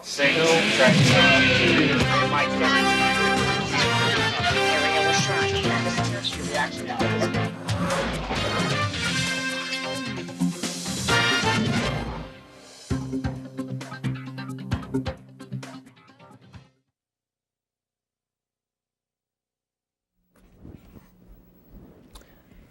Single track.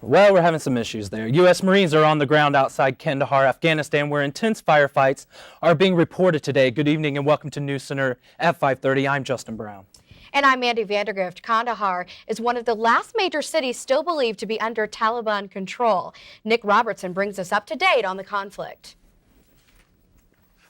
Well, we're having some issues there. U.S. Marines are on the ground outside Kandahar, Afghanistan, where intense firefights are being reported today. Good evening and welcome to NewsCenter at 5:30. I'm Justin Brown. And I'm Mandy Vandergrift. Kandahar is one of the last major cities still believed to be under Taliban control. Nick Robertson brings us up to date on the conflict.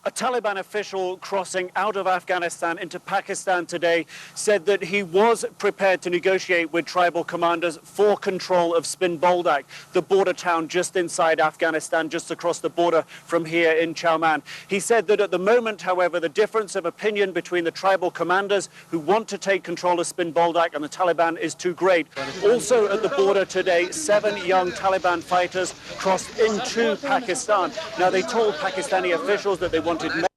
A Taliban official crossing out of Afghanistan into Pakistan today said that he was prepared to negotiate with tribal commanders for control of Spin Boldak, the border town just inside Afghanistan, just across the border from here in Chowman. He said that at the moment, however, the difference of opinion between the tribal commanders who want to take control of Spin Boldak and the Taliban is too great. Also at the border today, 7 young Taliban fighters crossed into Pakistan. Now, they told Pakistani officials that they wanted more.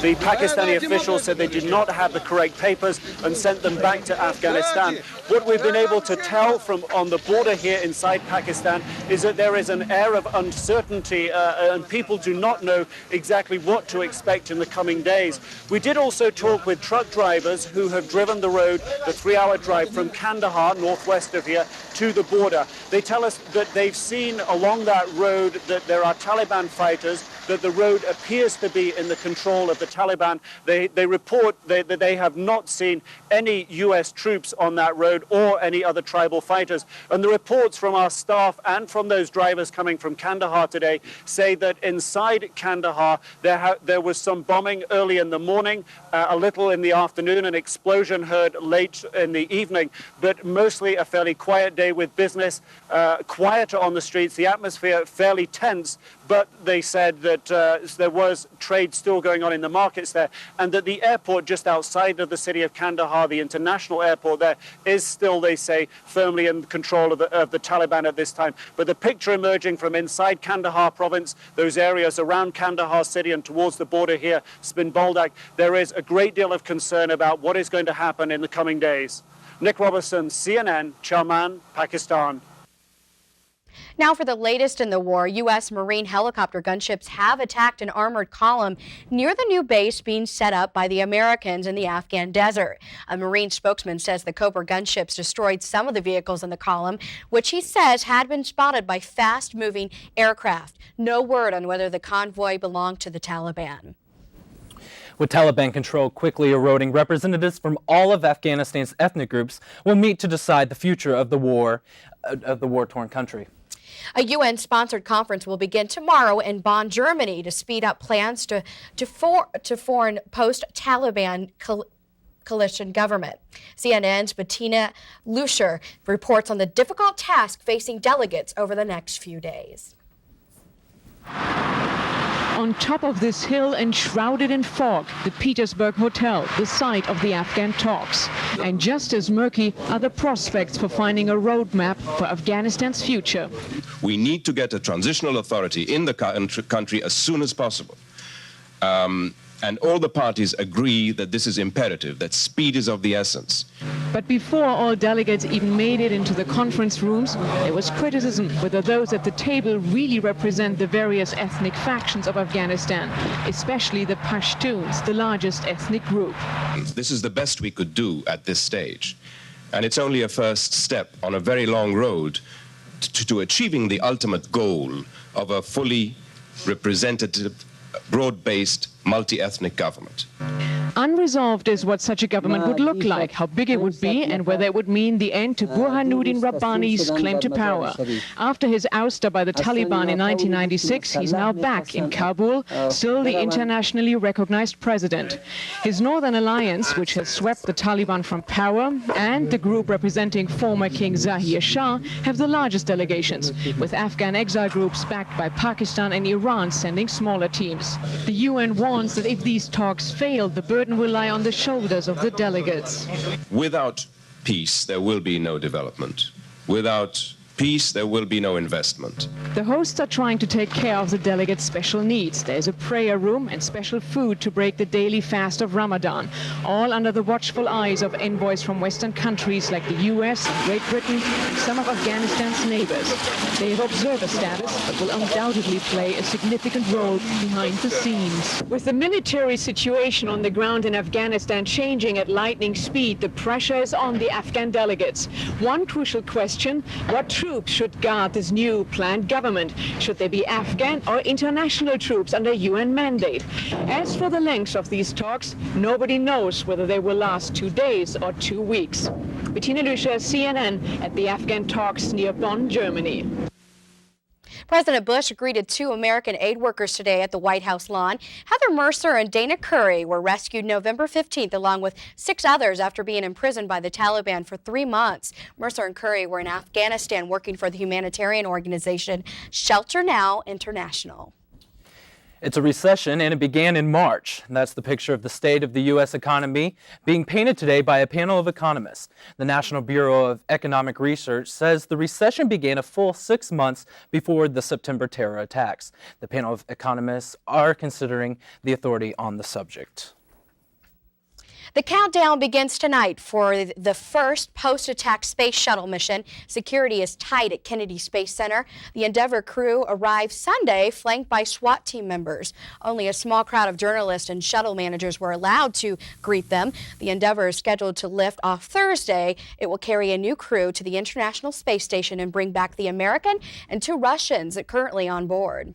The Pakistani officials said they did not have the correct papers and sent them back to Afghanistan. What we've been able to tell from on the border here inside Pakistan is that there is an air of uncertainty and people do not know exactly what to expect in the coming days. We did also talk with truck drivers who have driven the road, the 3-hour drive from Kandahar, northwest of here, to the border. They tell us that they've seen along that road that there are Taliban fighters, that the road appears to be in the control of the Taliban. They report that they have not seen any U.S. troops on that road or any other tribal fighters. And the reports from our staff and from those drivers coming from Kandahar today say that inside Kandahar there was some bombing early in the morning, a little in the afternoon, an explosion heard late in the evening, but mostly a fairly quiet day with business, quieter on the streets, the atmosphere fairly tense, but they said that there was trade still going on in the markets there, and that the airport just outside of the city of Kandahar, the international airport there, is still, they say, firmly in control of the Taliban at this time. But the picture emerging from inside Kandahar province, those areas around Kandahar city and towards the border here, Spin Boldak, there is a great deal of concern about what is going to happen in the coming days. Nick Robertson, CNN, Chowman, Pakistan. Now for the latest in the war, U.S. Marine helicopter gunships have attacked an armored column near the new base being set up by the Americans in the Afghan desert. A Marine spokesman says the Cobra gunships destroyed some of the vehicles in the column, which he says had been spotted by fast-moving aircraft. No word on whether the convoy belonged to the Taliban. With Taliban control quickly eroding, representatives from all of Afghanistan's ethnic groups will meet to decide the future of the war-torn country. A UN-sponsored conference will begin tomorrow in Bonn, Germany, to speed up plans to form post-Taliban coalition government. CNN's Bettina Luscher reports on the difficult task facing delegates over the next few days. On top of this hill, enshrouded in fog, the Petersburg Hotel, the site of the Afghan talks. And just as murky are the prospects for finding a roadmap for Afghanistan's future. We need to get a transitional authority in the country as soon as possible. And all the parties agree that this is imperative, that speed is of the essence. But before all delegates even made it into the conference rooms, there was criticism whether those at the table really represent the various ethnic factions of Afghanistan, especially the Pashtuns, the largest ethnic group. This is the best we could do at this stage. And it's only a first step on a very long road to achieving the ultimate goal of a fully representative, broad-based, multi-ethnic government. Unresolved is what such a government would look like, how big it would be, and whether it would mean the end to Burhanuddin Rabbani's claim to power. After his ouster by the Taliban in 1996, he's now back in Kabul, still the internationally recognized president. His Northern Alliance, which has swept the Taliban from power, and the group representing former King Zahir Shah, have the largest delegations, with Afghan exile groups backed by Pakistan and Iran sending smaller teams. The UN warns that if these talks fail, the burden will lie on the shoulders of the delegates. Without peace, there will be no development. Without peace, there will be no investment. The hosts are trying to take care of the delegates' special needs. There's a prayer room and special food to break the daily fast of Ramadan, all under the watchful eyes of envoys from Western countries like the US and Great Britain and some of Afghanistan's neighbors. They have observer status, but will undoubtedly play a significant role behind the scenes. With the military situation on the ground in Afghanistan changing at lightning speed, the pressure is on the Afghan delegates. One crucial question: what troops should guard this new planned government? Should they be Afghan or international troops under UN mandate? As for the length of these talks, nobody knows whether they will last 2 days or 2 weeks. Bettina Lüscher, CNN, at the Afghan talks near Bonn, Germany. President Bush greeted 2 American aid workers today at the White House lawn. Heather Mercer and Dana Curry were rescued November 15th, along with 6 others after being imprisoned by the Taliban for 3 months. Mercer and Curry were in Afghanistan working for the humanitarian organization Shelter Now International. It's a recession, and it began in March. And that's the picture of the state of the U.S. economy being painted today by a panel of economists. The National Bureau of Economic Research says the recession began a full 6 months before the September terror attacks. The panel of economists are considering the authority on the subject. The countdown begins tonight for the first post-attack space shuttle mission. Security is tight at Kennedy Space Center. The Endeavour crew arrived Sunday, flanked by SWAT team members. Only a small crowd of journalists and shuttle managers were allowed to greet them. The Endeavour is scheduled to lift off Thursday. It will carry a new crew to the International Space Station and bring back the American and 2 Russians currently on board.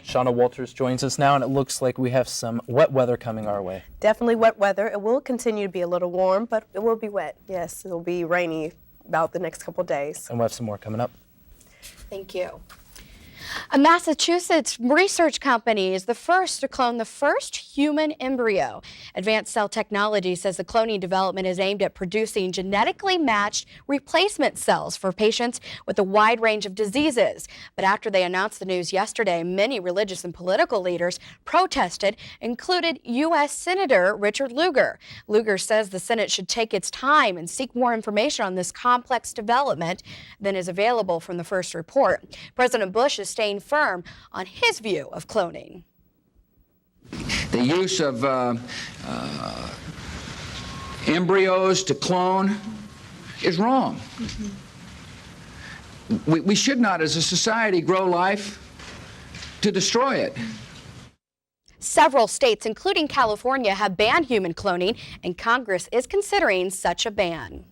Shauna Walters joins us now, and it looks like we have some wet weather coming our way. Definitely wet weather. It will continue to be a little warm, but it will be wet. Yes, it will be rainy about the next couple days. And we'll have some more coming up. Thank you. A Massachusetts research company is the first to clone the first human embryo. Advanced Cell Technology says the cloning development is aimed at producing genetically matched replacement cells for patients with a wide range of diseases. But after they announced the news yesterday, many religious and political leaders protested, included U.S. Senator Richard Lugar. Lugar says the Senate should take its time and seek more information on this complex development than is available from the first report. President Bush is staying firm on his view of cloning. The use of embryos to clone is wrong. We should not, as a society, grow life to destroy it. Several states, including California, have banned human cloning, and Congress is considering such a ban.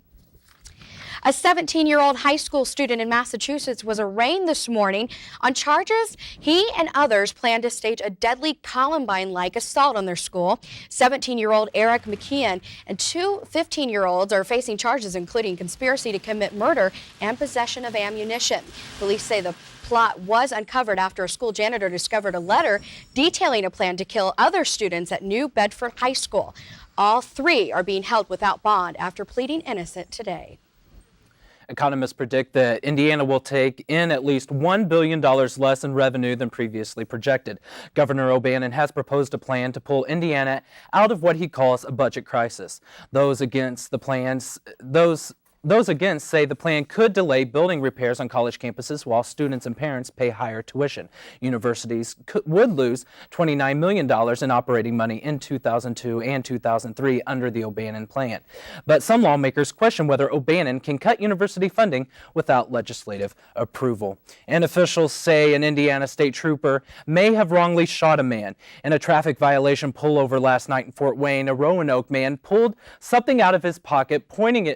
A 17-year-old high school student in Massachusetts was arraigned this morning on charges he and others planned to stage a deadly Columbine-like assault on their school. 17-year-old Eric McKeon and 2 15-year-olds are facing charges including conspiracy to commit murder and possession of ammunition. Police say the plot was uncovered after a school janitor discovered a letter detailing a plan to kill other students at New Bedford High School. All 3 are being held without bond after pleading innocent today. Economists predict that Indiana will take in at least $1 billion less in revenue than previously projected. Governor O'Bannon has proposed a plan to pull Indiana out of what he calls a budget crisis. Those against say the plan could delay building repairs on college campuses while students and parents pay higher tuition. Universities would lose $29 million in operating money in 2002 and 2003 under the O'Bannon plan. But some lawmakers question whether O'Bannon can cut university funding without legislative approval. And officials say an Indiana state trooper may have wrongly shot a man. In a traffic violation pullover last night in Fort Wayne, a Roanoke man pulled something out of his pocket, pointed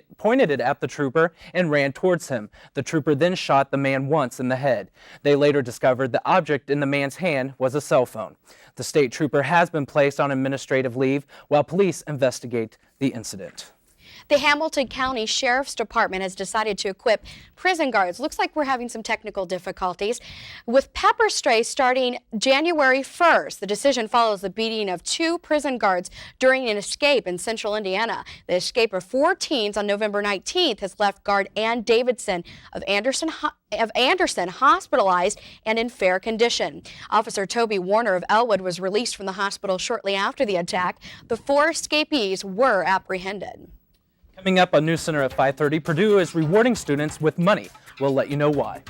it at the trooper and ran towards him. The trooper then shot the man once in the head. They later discovered the object in the man's hand was a cell phone. The state trooper has been placed on administrative leave while police investigate the incident. The Hamilton County Sheriff's Department has decided to equip prison guards. Looks like we're having some technical difficulties with pepper spray starting January 1st. The decision follows the beating of 2 prison guards during an escape in central Indiana. The escape of 4 teens on November 19th has left guard Ann Davidson of Anderson hospitalized and in fair condition. Officer Toby Warner of Elwood was released from the hospital shortly after the attack. The 4 escapees were apprehended. Coming up on NewsCenter at 5:30, Purdue is rewarding students with money We'll let you know why.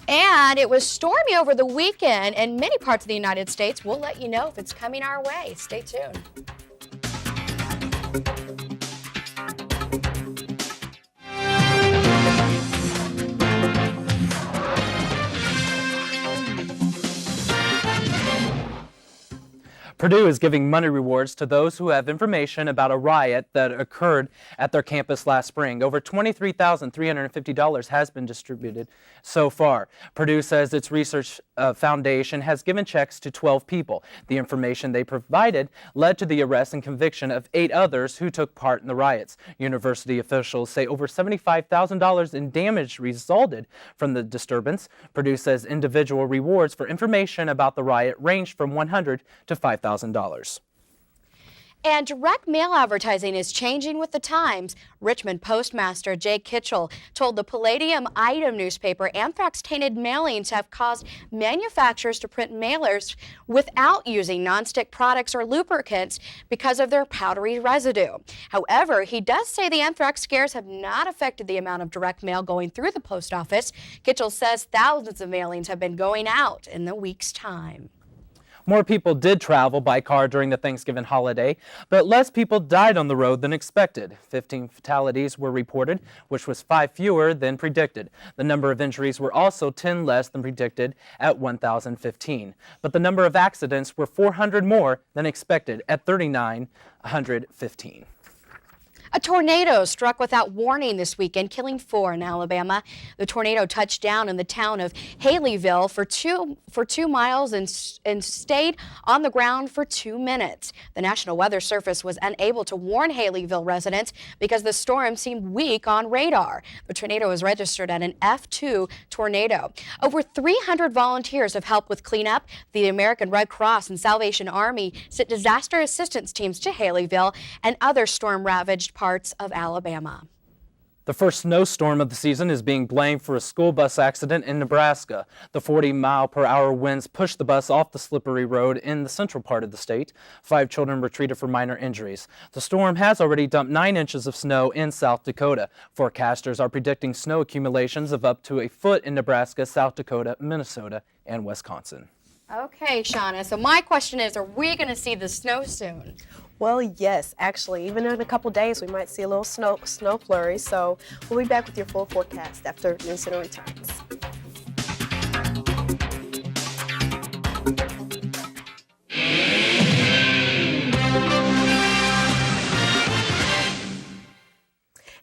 And it was stormy over the weekend in many parts of the United States. We'll let you know if it's coming our way. Stay tuned. Purdue is giving money rewards to those who have information about a riot that occurred at their campus last spring. Over $23,350 has been distributed so far. Purdue says its research foundation has given checks to 12 people. The information they provided led to the arrest and conviction of 8 others who took part in the riots. University officials say over $75,000 in damage resulted from the disturbance. Purdue says individual rewards for information about the riot ranged from $100 to $5,000. And direct mail advertising is changing with the times. Richmond Postmaster Jay Kitchell told the Palladium Item newspaper anthrax-tainted mailings have caused manufacturers to print mailers without using nonstick products or lubricants because of their powdery residue. However, he does say the anthrax scares have not affected the amount of direct mail going through the post office. Kitchell says thousands of mailings have been going out in the week's time. More people did travel by car during the Thanksgiving holiday, but less people died on the road than expected. 15 fatalities were reported, which was 5 fewer than predicted. The number of injuries were also 10 less than predicted at 1,015. But the number of accidents were 400 more than expected at 3,915. A tornado struck without warning this weekend, killing 4 in Alabama. The tornado touched down in the town of Haleyville for two miles and stayed on the ground for 2 minutes. The National Weather Service was unable to warn Haleyville residents because the storm seemed weak on radar. The tornado was registered at an F2 tornado. Over 300 volunteers have helped with cleanup. The American Red Cross and Salvation Army sent disaster assistance teams to Haleyville and other storm-ravaged parts of Alabama. The first snowstorm of the season is being blamed for a school bus accident in Nebraska. The 40-mile-per-hour winds pushed the bus off the slippery road in the central part of the state. 5 children were treated for minor injuries. The storm has already dumped 9 inches of snow in South Dakota. Forecasters are predicting snow accumulations of up to a foot in Nebraska, South Dakota, Minnesota, and Wisconsin. Okay, Shauna, so my question is, are we going to see the snow soon? Well, yes, actually, even in a couple days, we might see a little snow flurry. So we'll be back with your full forecast after NewsCenter returns.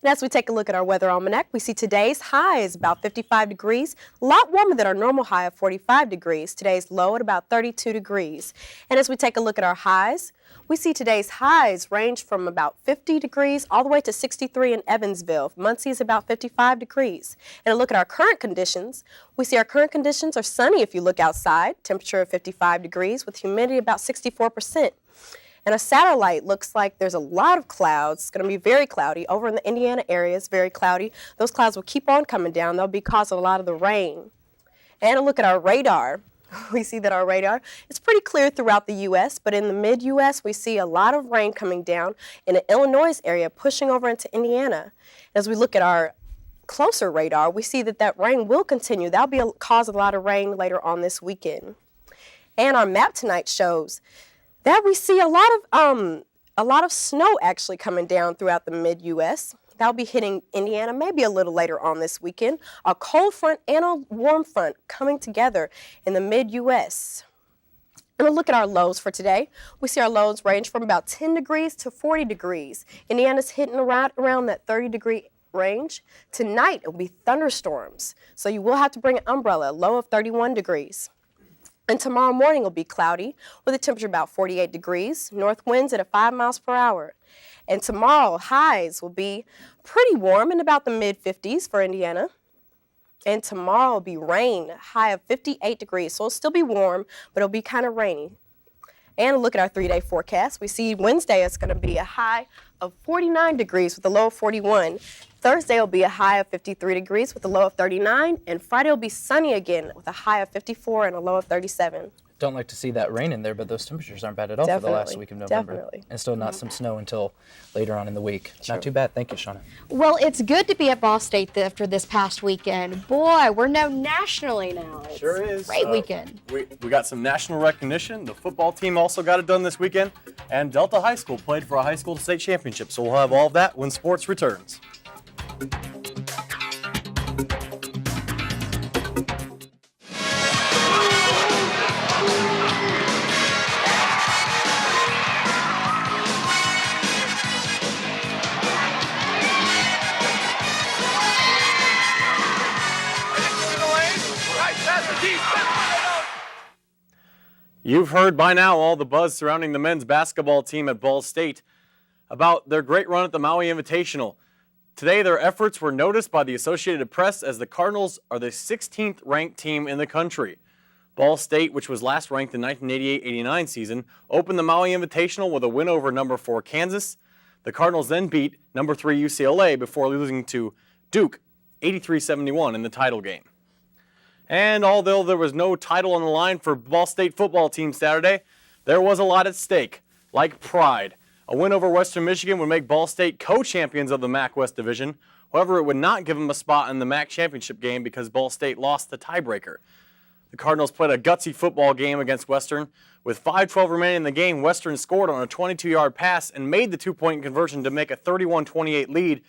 And as we take a look at our weather almanac, we see today's high is about 55 degrees, a lot warmer than our normal high of 45 degrees. Today's low at about 32 degrees. And as we take a look at our highs, we see today's highs range from about 50 degrees all the way to 63 in Evansville. Muncie is about 55 degrees. And a look at our current conditions, we see our current conditions are sunny if you look outside, temperature of 55 degrees with humidity about 64%. And a satellite looks like there's a lot of clouds. It's going to be very cloudy. Over in the Indiana area, it's very cloudy. Those clouds will keep on coming down. They'll be causing a lot of the rain. And a look at our radar. We see that our radar is pretty clear throughout the U.S., but in the mid-U.S., we see a lot of rain coming down in the Illinois area, pushing over into Indiana. As we look at our closer radar, we see that that rain will continue. That'll cause a lot of rain later on this weekend. And our map tonight shows that we see a lot of snow actually coming down throughout the mid-U.S. That'll be hitting Indiana maybe a little later on this weekend. A cold front and a warm front coming together in the mid-U.S. And we'll look at our lows for today. We see our lows range from about 10 degrees to 40 degrees. Indiana's hitting around that 30-degree range. Tonight, it will be thunderstorms, so you will have to bring an umbrella, a low of 31 degrees. And tomorrow morning will be cloudy with a temperature about 48 degrees, north winds at 5 miles per hour. And tomorrow, highs will be pretty warm in about the mid-50s for Indiana. And tomorrow will be rain, high of 58 degrees. So it'll still be warm, but it'll be kind of rainy. And look at our 3-day forecast. We see Wednesday is going to be a high of 49 degrees with a low of 41. Thursday will be a high of 53 degrees with a low of 39. And Friday will be sunny again with a high of 54 and a low of 37. Don't like to see that rain in there, but those temperatures aren't bad at all for the last week of November. Definitely. And still not some snow until later on in the week. Not too bad. Thank you, Shauna. Well, it's good to be at Ball State after this past weekend. Boy, we're known nationally now. It's Sure is. a great weekend. We got some national recognition. The football team also got it done this weekend. And Delta High School played for a high school state championship. So we'll have all of that when sports returns. You've heard by now all the buzz surrounding the men's basketball team at Ball State about their great run at the Maui Invitational. Today, their efforts were noticed by the Associated Press as the Cardinals are the 16th ranked team in the country. Ball State, which was last ranked in 1988-89 season, opened the Maui Invitational with a win over number 4 Kansas. The Cardinals then beat number 3 UCLA before losing to Duke 83-71 in the title game. And although there was no title on the line for Ball State football team Saturday, there was a lot at stake, like pride. A win over Western Michigan would make Ball State co-champions of the MAC West Division. However, it would not give them a spot in the MAC championship game because Ball State lost the tiebreaker. The Cardinals played a gutsy football game against Western. With 5:12 remaining in the game, Western scored on a 22-yard pass and made the two-point conversion to make a 31-28 lead.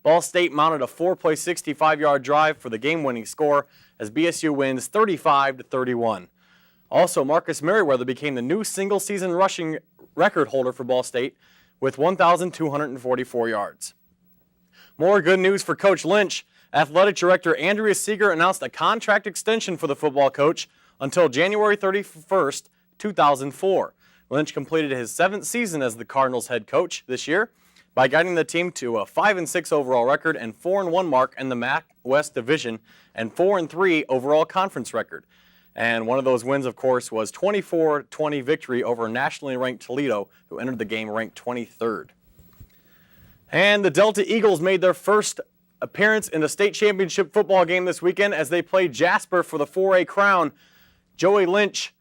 Ball State mounted a 4-play 65-yard drive for the game-winning score as BSU wins 35-31. Also, Marcus Merriweather became the new single-season rushing record holder for Ball State with 1,244 yards. More good news for Coach Lynch. Athletic Director Andrea Seeger announced a contract extension for the football coach until January 31st, 2004. Lynch completed his 7th season as the Cardinals head coach this year by guiding the team to a 5-6 overall record and 4-1 mark in the MAC West Division and 4-3 overall conference record. And one of those wins, of course, was 24-20 victory over nationally ranked Toledo, who entered the game ranked 23rd. And the Delta Eagles made their first appearance in the state championship football game this weekend as they played Jasper for the 4A crown. Joey Lynch,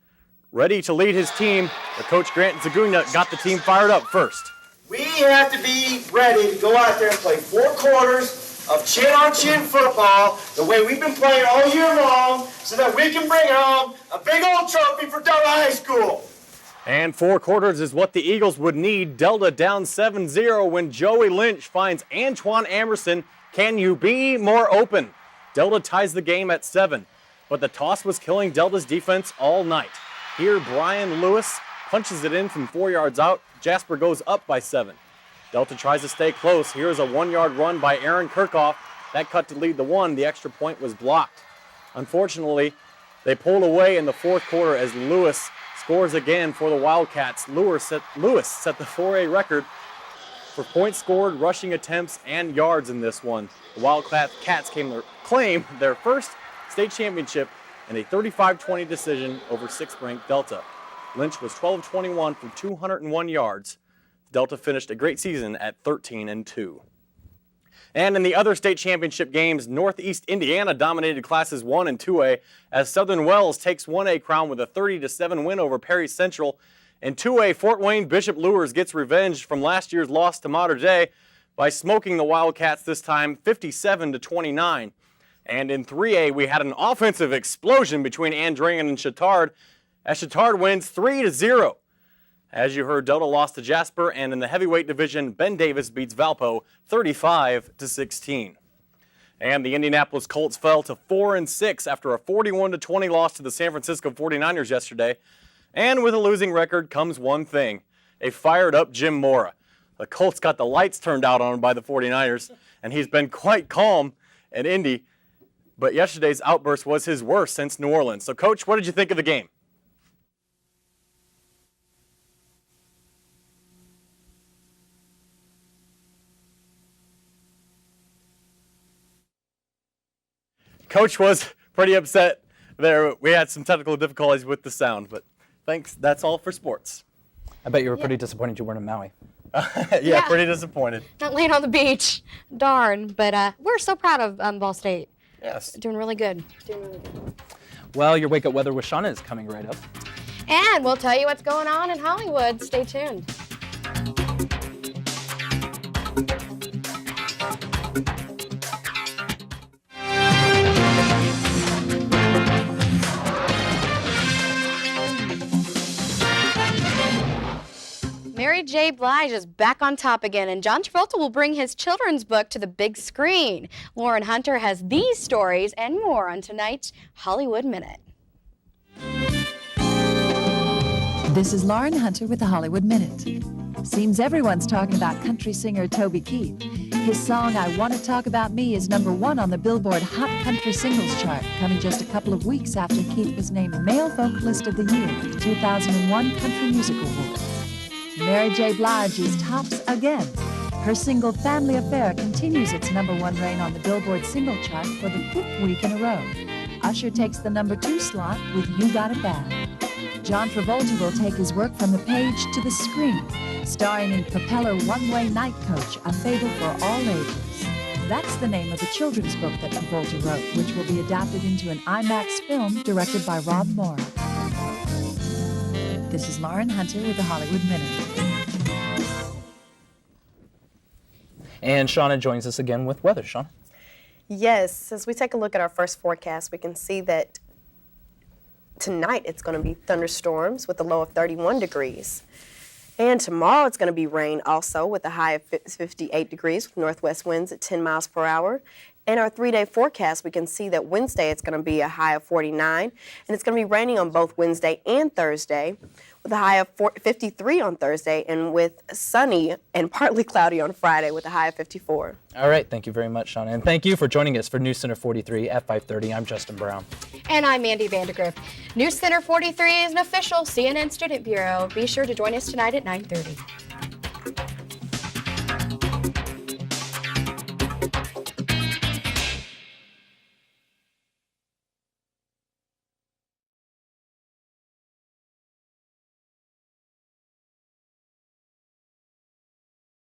ready to lead his team. The coach Grant Zaguna got the team fired up first. We have to be ready to go out there and play 4 quarters of chin-on-chin football the way we've been playing all year long so that we can bring home a big old trophy for Delta High School. And 4 quarters is what the Eagles would need. Delta down 7-0 when Joey Lynch finds Antoine Amerson. Can you be more open? Delta ties the game at 7, but the toss was killing Delta's defense all night. Here, Brian Lewis punches it in from 4 yards out. Jasper goes up by 7. Delta tries to stay close. Here's a 1-yard run by Aaron Kirchhoff. That cut to lead the 1. The extra point was blocked. Unfortunately, they pulled away in the 4th quarter as Lewis scores again for the Wildcats. Lewis set the 4A record for points scored, rushing attempts, and yards in this one. The Wildcats claim their first state championship in a 35-20 decision over 6th-ranked Delta. Lynch was 12 of 21 for 201 yards. Delta finished a great season at 13-2. And in the other state championship games, Northeast Indiana dominated classes 1 and 2A as Southern Wells takes 1A crown with a 30-7 win over Perry Central. In 2A, Fort Wayne Bishop Luers gets revenge from last year's loss to Mater Dei by smoking the Wildcats this time 57-29. And in 3A, we had an offensive explosion between Andrean and Chittard as Chittard wins 3-0. As you heard, Delta lost to Jasper, and in the heavyweight division, Ben Davis beats Valpo 35-16. And the Indianapolis Colts fell to 4-6 after a 41-20 loss to the San Francisco 49ers yesterday. And with a losing record comes one thing, a fired-up Jim Mora. The Colts got the lights turned out on him by the 49ers, and he's been quite calm in Indy. But yesterday's outburst was his worst since New Orleans. So, Coach, what did you think of the game? Coach was pretty upset there. We had some technical difficulties with the sound, but thanks. That's all for sports. I bet you were pretty disappointed you weren't in Maui. Yeah, pretty disappointed. Not laying on the beach. Darn. But we're so proud of Ball State. Yes. Doing really good. Well, your wake-up weather with Shauna is coming right up. And we'll tell you what's going on in Hollywood. Stay tuned. Mary J. Blige is back on top again, and John Travolta will bring his children's book to the big screen. Lauren Hunter has these stories and more on tonight's Hollywood Minute. This is Lauren Hunter with the Hollywood Minute. Seems everyone's talking about country singer Toby Keith. His song, I Want to Talk About Me, is #1 on the Billboard Hot Country Singles chart, coming just a couple of weeks after Keith was named Male Vocalist of the Year at the 2001 Country Music Awards. Mary J. Blige is tops again. Her single Family Affair continues its #1 reign on the Billboard single chart for the 5th week in a row. Usher takes the #2 slot with You Got It Bad. John Travolta will take his work from the page to the screen, starring in Propeller One-Way Night Coach, a fable for all ages. That's the name of the children's book that Travolta wrote, which will be adapted into an IMAX film directed by Rob Morrow. This is Lauren Hunter with the Hollywood Minute. And Shauna joins us again with weather. Shauna? Yes, as we take a look at our first forecast, we can see that tonight it's going to be thunderstorms with a low of 31 degrees. And tomorrow it's going to be rain also with a high of 58 degrees with northwest winds at 10 miles per hour. In our 3-day forecast, we can see that Wednesday it's going to be a high of 49, and it's going to be raining on both Wednesday and Thursday with a high of 53 on Thursday, and with sunny and partly cloudy on Friday with a high of 54. All right, thank you very much, Shauna. And thank you for joining us for NewsCenter 43 at 5:30. I'm Justin Brown. And I'm Mandy Vandergrift. NewsCenter 43 is an official CNN Student Bureau. Be sure to join us tonight at 9:30.